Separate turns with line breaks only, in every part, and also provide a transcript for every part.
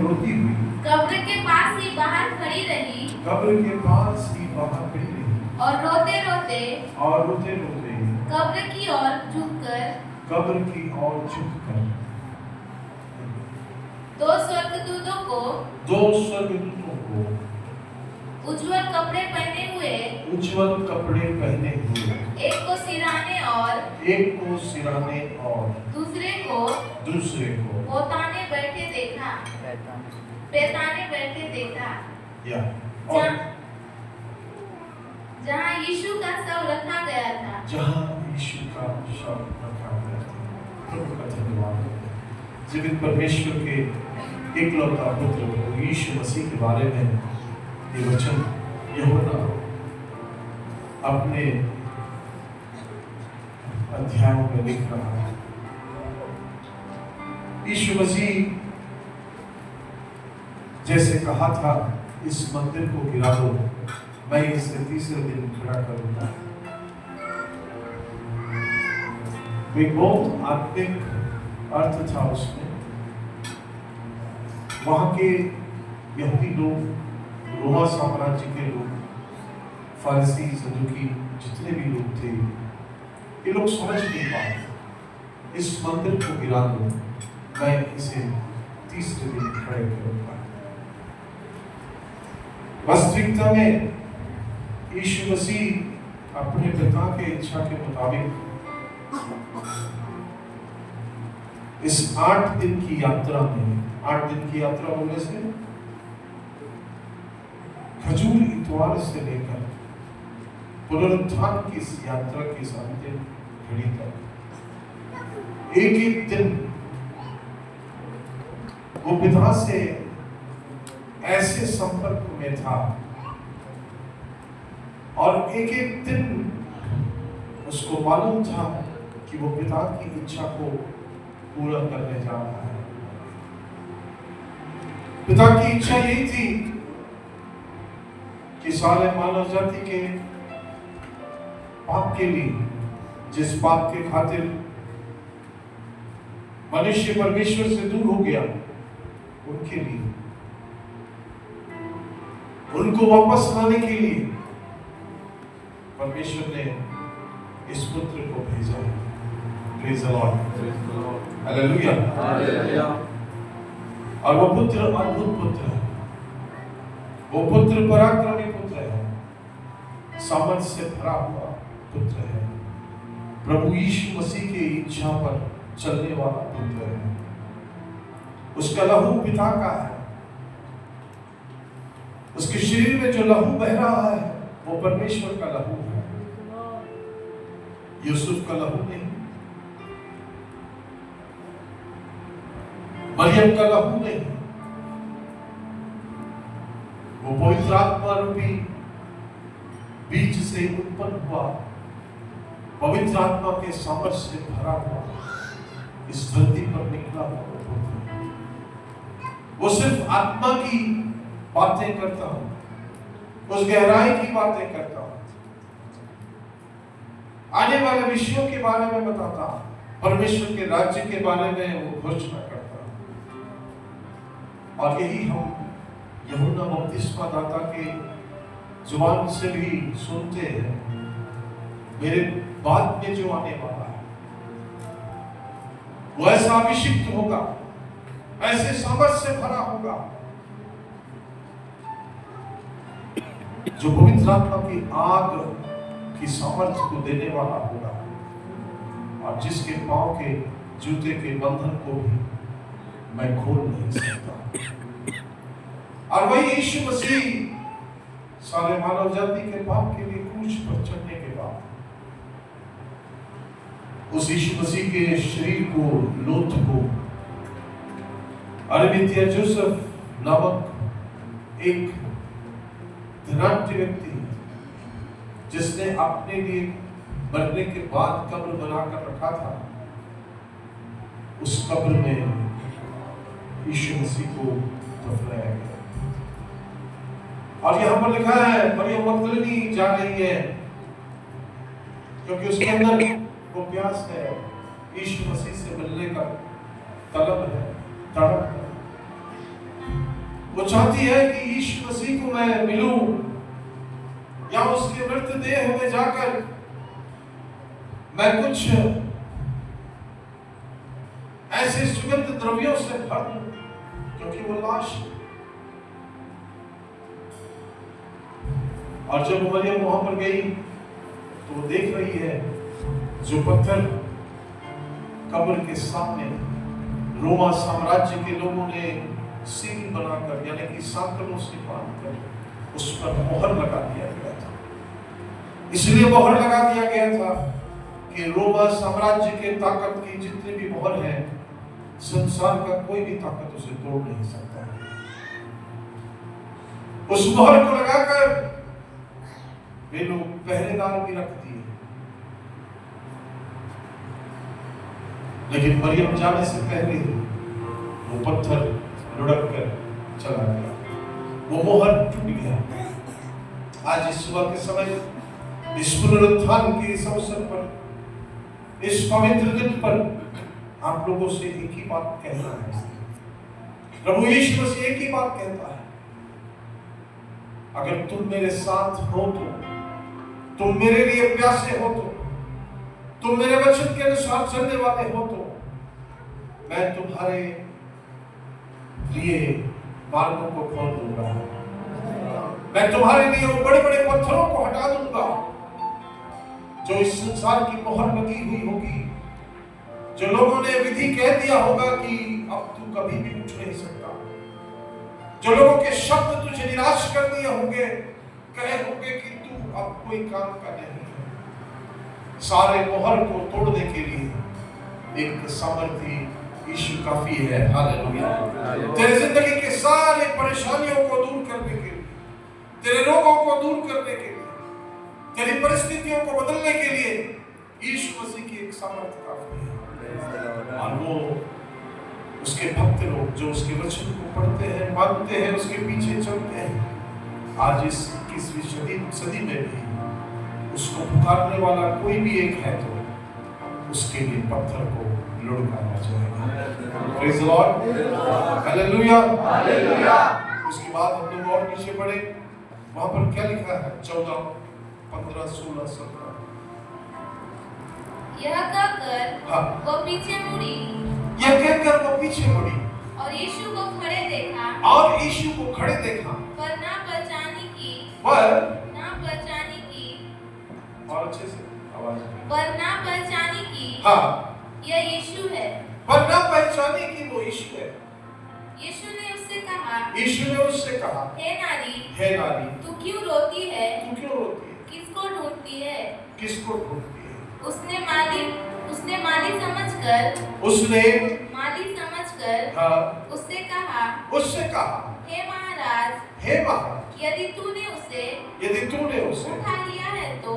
उड़ती हुई
कब्र के पास ही बाहर खड़ी रही
कब्र के पास ही बाहर खड़ी रही
और रोते रोते
कब्र
की ओर झुककर दो स्वर्गदूतों को उज्जवल कपड़े पहने हुए एक को सिराने और दूसरे को पैताने बैठे देखा जहाँ यीशु का शव रखा गया था।
प्रभु का धन्यवाद हो। जीवित परमेश्वर के एकलौता पुत्र यीशु मसीह के बारे में ये वचन यूहन्ना अपने अध्यायों में लिख रहा है। यीशु मसीह जैसे कहा था, इस मंदिर को गिरा दो, मैं इसे तीसरे दिन खड़ा करूंगा। एक बहुत आत्मिक अर्थ था उसमें। वहां के यहूदी लोग, रोमा साम्राज्य के लोग, फारसी, सदुकी, जितने भी लोग थे, ये लोग समझ नहीं पाए। इस मंदिर को गिरा दो, मैं इसे तीसरे दिन खड़े करूंगा। वास्तविकता में यीशु मसीह अपने पिता के इच्छा के मुताबिक इस 8 दिन की यात्रा में, 8 दिन की यात्रा होने से खजूर इतवार से लेकर पुनरुत्थान की इस यात्रा की अंतिम घड़ी तक एक एक दिन वो पिता से ऐसे संपर्क में था और एक एक दिन उसको मालूम था कि वो पिता की इच्छा को पूरा करने जा रहा है। पिता की इच्छा यही थी कि सारे मानव जाति के पाप के लिए, जिस पाप के खातिर मनुष्य परमेश्वर से दूर हो गया, उनके लिए, उनको वापस लाने के लिए परमेश्वर ने इस पुत्र को भेजा। Praise the Lord, hallelujah. और वो पुत्र अद्भुत पुत्र है, वो पुत्र पराक्रमी पुत्र है, सामर्थ से भरा हुआ पुत्र है, प्रभु यीशु मसीह की इच्छा पर चलने वाला पुत्र है। उसका लहू पिता का है, उसके शरीर में जो लहू बह रहा है वो परमेश्वर का लहू है, यूसुफ का लहू नहीं, मरियम का लहू नहीं। वो पवित्र आत्मा रूपी बीज से उत्पन्न हुआ, पवित्र आत्मा के सामर्थ्य से भरा हुआ, इस धरती पर निकला हुआ पुत्र। वो सिर्फ आत्मा की बातें करता हूं, उस गहराई की बातें करता हूं, आने वाले विषयों के बारे में बताता हूं, परमेश्वर के राज्य के बारे में वो घोषणा करता हूं। और यही हम यूहन्ना बपतिस्मा दाता के जुबान से भी सुनते हैं, मेरे बाद में जो आने वाला है वो ऐसा अभिषिक्त होगा, ऐसे सामर्थ से भरा होगा, जो पवित्र आत्मा की आग की सामर्थ्य को देने वाला होगा, और जिसके पांव के जूते के बंधन को भी मैं खोल नहीं सकता। और वही यीशु मसीह सारे मानव जाति के पाप के लिए क्रूस पर चढ़ने के बाद उस यीशु मसीह के शरीर को, लोथ को, अरिमथिया जोसेफ नामक एक धनाढ्य व्यक्ति, जिसने अपने लिए मरने के बाद कब्र बनाकर रखा था, उस कब्र में यीशु मसीह को दफनाया गया। और यहाँ पर लिखा है मरियम मगदलिनी जा रही है, क्योंकि उसके अंदर वो प्यास है, यीशु मसीह से मिलने का तलब है, तड़प है। चाहती है कि यीशु मसीह को मैं मिलूं या उसके मृतदेह में जाकर मैं कुछ ऐसे सुगंध द्रव्यों से भर दूं, क्योंकि वो लाश है। और जब मरियम वहां पर गई तो वो देख रही है जो पत्थर कब्र के सामने रोमा साम्राज्य के लोगों ने सील बनाकर यानी कि सांकलों से बांधकर उस पर मोहर लगा दिया गया था। इसलिए मोहर लगा दिया गया था कि रोमा साम्राज्य के ताकत की जितने भी मोहर हैं, संसार का कोई भी ताकत उसे तोड़ नहीं सकता है। उस मोहर को लगाकर वे लोग पहरेदार भी रख दिए, लेकिन मरियम जाने से पहले वो पत्थर लुढ़क कर चला गया, वो मोहर टूट गया। आज इस सुबह के समय इस पुनरुत्थान के इस अवसर पर, इस पवित्र दिन पर आप लोगों से एक ही बात कहना है। प्रभु यीशु मसीह एक ही बात कहता है, अगर तुम मेरे साथ हो तो, तुम मेरे लिए प्यासे हो तो, तुम मेरे वचन के अनुसार चलने वाले हो तो मैं तुम्हारे लिए मार्गों को खोल दूंगा। मैं तुम्हारे लिए वो बड़े बड़े पत्थरों को हटा दूंगा जो इस संसार की मोहर लगी हुई होगी, जो लोगों ने विधि कह दिया होगा कि अब तू कभी भी उठ नहीं सकता, जो लोगों के शब्द तुझे निराश कर दिए होंगे, कहे होंगे कि तू अब कोई काम का नहीं है। सारे मोहर को तोड़ने के लिए एक सामर्थी यीशु काफी है। हालेलुया। तेरे जिंदगी के सारे परेशानियों को दूर करने के लिए, तेरे रोगों को दूर करने के लिए, तेरी परिस्थितियों को बदलने के लिए यीशु मसीह की एक सामर्थ्य काफी है। और वो उसके भक्त लोग जो उसके वचन को पढ़ते हैं, मानते हैं, उसके पीछे चलते हैं, आज इस 21वीं सदी में भी उसको पुकारने वाला कोई भी एक है तो उसके लिए पत्थर को लुढ़काना चाहिए। Praise the Lord, hallelujah, hallelujah. उसके बाद हम लोग और नीचे बढ़े, वहां पर क्या लिखा है? 14, 15, 16, 17।
यह कहकर वो पीछे मुड़ी,
यह कहकर वो पीछे मुड़ी
और यीशु को खड़े देखा,
और यीशु को खड़े देखा,
पर ना पहचानी की,
ना
पहचानी की,
और अच्छे से आवाज,
पर ना पहचानी की,
हाँ,
यह यीशु है,
पर ना पहचानी की वो यीशु है।
यीशु ने उससे कहा,
हे नारी,
तू क्यों रोती है?
किसको ढूंढती है?
उसने माली समझकर
हाँ,
उससे कहा, हे महाराज, यदि तूने उसे उठा लिया है तो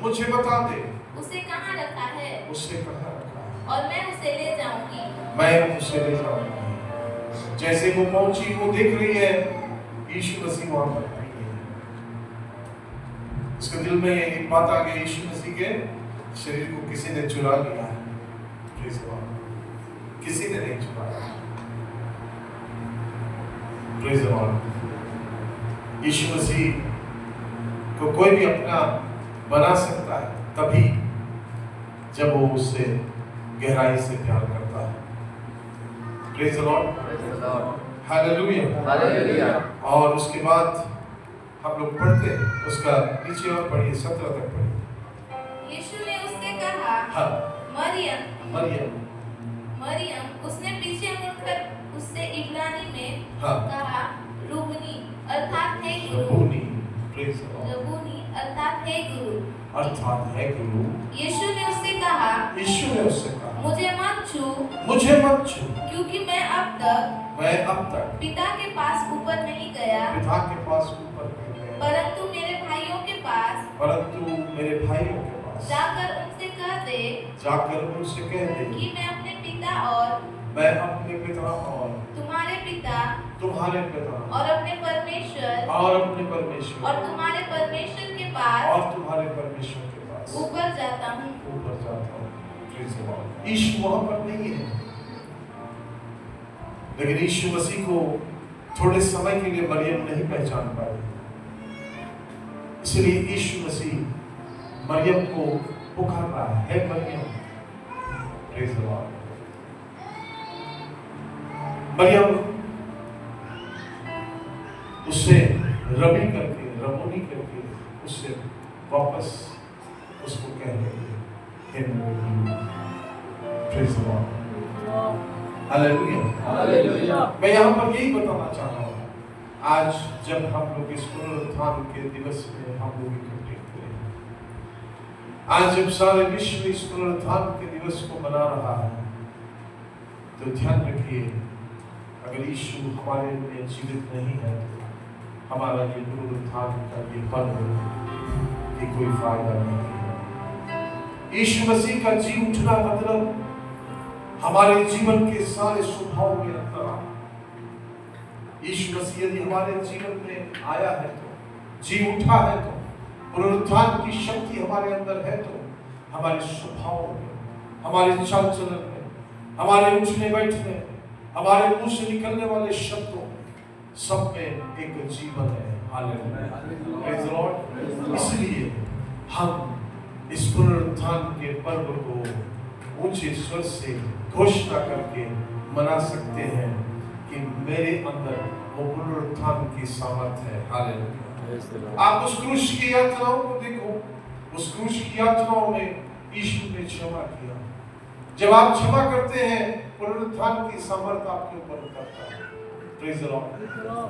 मुझे बता दे, उसे कहाँ रखा है, और मैं उसे ले जाऊंगी।
जैसे वो पहुंची, वो देख रही है यीशु मसीह वहां पर नहीं है। उसके दिल में एक बात आ गई, यीशु मसीह के शरीर को किसी ने चुरा लिया है। किसी ने नहीं चुराया। Praise the lord. Yeshu Masih को कोई भी अपना बना सकता है तभी जब वो उससे गहराई से प्यार करता है। Praise the Lord, hallelujah. और उसके बाद हम लोग पढ़ते हैं, उसका नीचे और पढ़िए, 17 तक पढ़िए।
यीशु ने उससे कहा,
हाँ,
मरियम। उसने पीछे मुड़कर उससे इब्रानी में
हाँ,
कहा, रूबनी, अर्थात हे गुरु।
रबूनी, प्रेज़ द लॉर्ड,
रबूनी अर्थात हे गुरु।
अर्थात है गुरु।
यीशु ने उससे कहा,
मुझे मत छू,
क्योंकि मैं अब तक पिता के पास ऊपर नहीं गया, परंतु मेरे भाइयों के पास जाकर उनसे कह दे कि मैं अपने पिता और तुम्हारे पिता और अपने परमेश्वर और तुम्हारे परमेश्वर के पास ऊपर जाता हूँ।
यीशु वहां पर नहीं है, लेकिन यीशु मसीह को थोड़े समय के लिए मरियम नहीं पहचान पाई, इसलिए यीशु मसीह मरियम को पुकार रहा है, Mariyam. Praise the Lord. Mariyam उससे रबोनी करके उससे वापस उसको कह रही है, praise the Lord, hallelujah, hallelujah. मैं यहाँ पर यही बताना चाहता हूँ, आज जब हम लोग इस पुनरुत्थान के दिवस में हम लोग इकट्ठे हुए हैं, आज जब सारे विश्व इस पुनरुत्थान के दिवस को मना रहा है, तो ध्यान रखिए, अगर यीशु हमारे में जीवित नहीं है तो हमारा ये पुनरुत्थान का ये पर्व ये कोई फायदा नहीं है। यीशु मसीह का जी उठना मतलब हमारे जीवन के सारे स्वभाव में अंतर आना। यीशु मसीह यदि हमारे जीवन में आया है तो, जी उठा है तो, पुनरुत्थान की शक्ति हमारे अंदर है तो, हमारे स्वभाव में, हमारे चाल चलन में, हमारे उठने बैठने, हमारे मुंह से निकलने वाले शब्दों सब में एक जीवन है। Hallelujah, praise the Lord. इसलिए हम इस पुनरुत्थान के पर्व को ऊंचे स्वर से घोषणा करके मना सकते हैं कि मेरे अंदर वो पुनरुत्थान की सामर्थ है। हालेलुया। आप उस क्रूस की यात्राओं को देखो, उस क्रूस की यात्राओं में यीशु ने क्षमा किया। जब आप क्षमा करते हैं, पुनरुत्थान की सामर्थ आपके ऊपर उतरता है। Praise the Lord,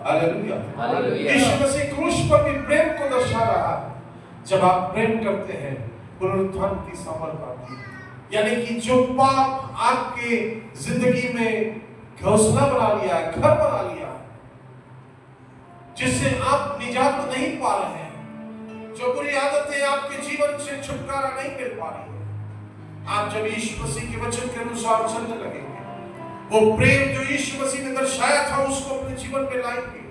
hallelujah. Yeshu Masih क्रूस पर भी प्रेम को दर्शा रहा है। जब आप प्रेम करते हैं, पुनरुत्थान की सामर्थ आती है। यानी कि जो पाप आपके जिंदगी में घोंसला बना लिया है, घर बना लिया, जिससे आप निजात नहीं पा रहे हैं, जो बुरी आदतें आपके जीवन से छुटकारा नहीं मिल पा रही है, आप जब यीशु मसीह के वचन के अनुसार चलने लगेंगे, वो प्रेम जो यीशु मसीह ने दर्शाया था उसको अपने जीवन में लाएंगे।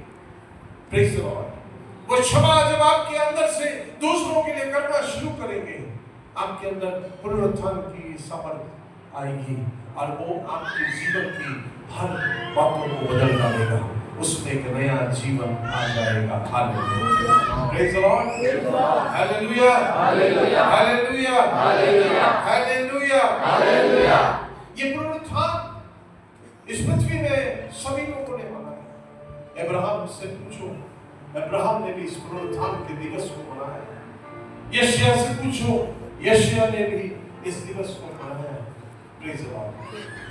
Praise the Lord. वो क्षमा जब आपके अंदर से दूसरों के लिए करना शुरू करेंगे, आपके अंदर पुनरुत्थान की सामर्थ आएगी और वो आपके जीवन की हर बातों को बदल डालेगा, उसमें एक नया जीवन आ जाएगा। Hallelujah, praise the Lord, hallelujah, hallelujah, hallelujah, hallelujah, hallelujah. ये पुनरुत्थान इस पृथ्वी में सभी लोगों ने मनाया। अब्राहम से पूछो, अब्राहम ने भी इस पुनरुत्थान के दिवस को मनाया। यशायाह से पूछो, यशायाह ने भी इस दिवस को मनाया। Praise the Lord,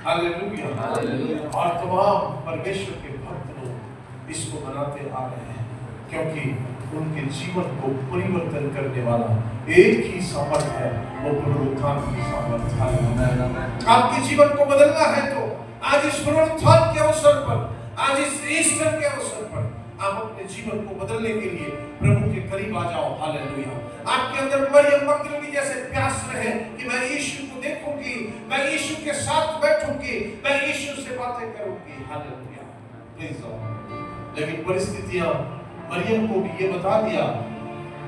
hallelujah, hallelujah. और तमाम परमेश्वर के भक्त लोग इसको मनाते आ रहे हैं, क्योंकि उनके जीवन को परिवर्तन करने वाला एक ही सामर्थ है, वो पुनरुत्थान की सामर्थ। हालेलुया। आपके जीवन को बदलना है तो आज इस पुनरुत्थान के अवसर पर, आज इस ईस्टर के अवसर पर आप अपने जीवन को बदलने के लिए प्रभु के करीब आ जाओ। हालेलुया। आपके अंदर मरियम मगदलीनी जैसे प्यास रहे कि मैं यीशु को देखूंगी, मैं यीशु के साथ बैठूंगी, मैं यीशु से बातें करूंगी। Hallelujah, praise God. लेकिन परिस्थितियां मरियम को भी ये बता दिया,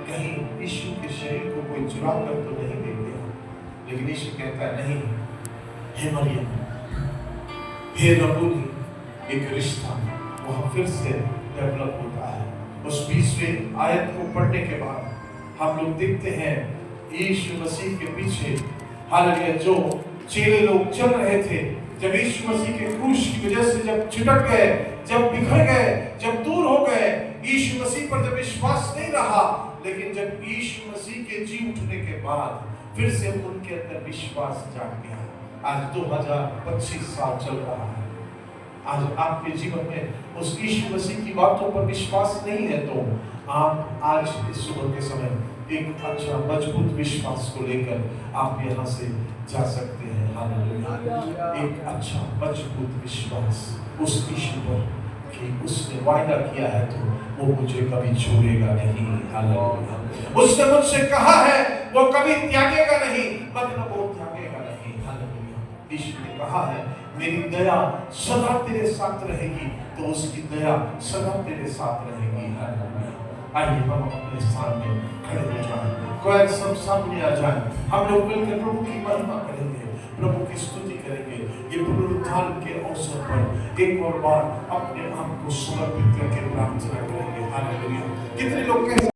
कहीं यीशु के शरीर को कोई चुरा कर तो नहीं दे दिया। लेकिन यीशु कहता है नहीं, हे मरियम, हे रबूनी, एक रिश्ता वहां फिर से डेवलप होता है। उस 20वें आयत को पढ़ने के बाद हम लोग देखते हैं यीशु मसीह के पीछे, हालेलुया, जो चेले लोग चल रहे थे, जब यीशु मसीह के क्रूस की वजह से जब छिटक गए, जब बिखर गए, जब दूर हो गए, यीशु मसीह पर जब विश्वास नहीं रहा, लेकिन जब यीशु मसीह के जी उठने के बाद फिर से उनके अंदर विश्वास जाग गया। आज 2025 साल चल रहा है। आज आपके जीवन में उस यीशु मसीह की बातों पर विश्वास नहीं है तो आप आज इस सुबह के समय एक अच्छा मजबूत विश्वास को लेकर आप यहाँ से जा सकते हैं। हालेलुया। एक अच्छा मजबूत विश्वास उस यीशु पर कि उसने वायदा किया है तो वो मुझे कभी छोड़ेगा नहीं। हालेलुया। उसने मुझसे कहा है वो कभी त्यागेगा नहीं, मतलब वो त्यागेगा नहीं। हालेलुया। यीशु ने कहा है मेरी दया सदा तेरे साथ रहेगी, तो उसकी दया सदा तेरे साथ रहेगी। हालेलुया। आइए हम अपने स्थान में खड़े हो जाएं, कोई सब सामने आ जाए, हम लोग मिलकर प्रभु की महिमा करेंगे, प्रभु की स्तुति करेंगे। ये पुनरुत्थान पुनरुत्थान के अवसर पर एक और बार अपने आप को समर्पित करके प्रार्थना करेंगे। हालेलुया। कितने लोग कह